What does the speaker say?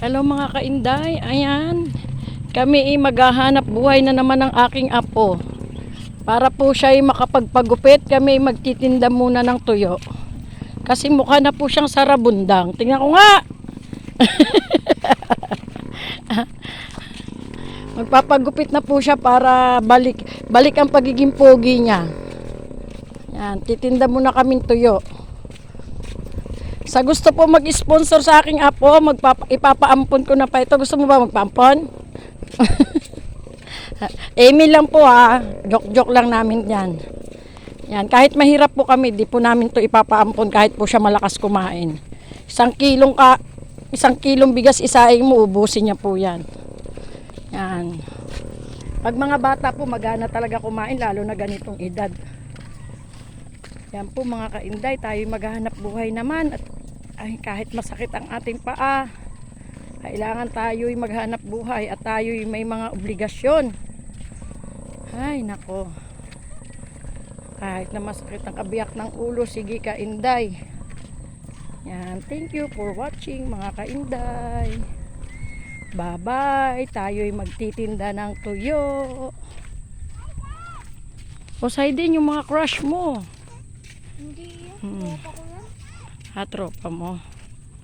Hello mga kainday, ayan. Kami ay maghahanap buhay na naman ng aking apo. Para po siya ay makapagpagupit, kami ay magtitinda muna ng tuyo. Kasi mukha na po siyang sarabundang. Tingnan ko nga! Magpapagupit na po siya para balik ang pagiging pogi niya. Yan, titinda muna kaming tuyo. Sa gusto po mag-sponsor sa aking apo, ipapaampon ko na pa ito. Gusto mo ba magpaampon? Email lang po ha. Joke lang namin yan. Yan, kahit mahirap po kami, di po namin to ipapaampon kahit po siya malakas kumain. Isang kilong bigas isaing mo, ubusin niya po yan. Yan. Pag mga bata po, magana talaga kumain, lalo na ganitong edad. Yan po mga kainday, tayo maghahanap buhay naman at kahit masakit ang ating paa, kailangan tayo'y maghanap buhay at tayo'y may mga obligasyon. Ay nako, kahit na masakit ang kabiyak ng ulo, sige kainday. Yan, thank you for watching mga kainday. Bye bye, tayo'y magtitinda ng tuyo. O say din yung mga crush mo. Hindi yan. Tropa ko yan. Tropa mo.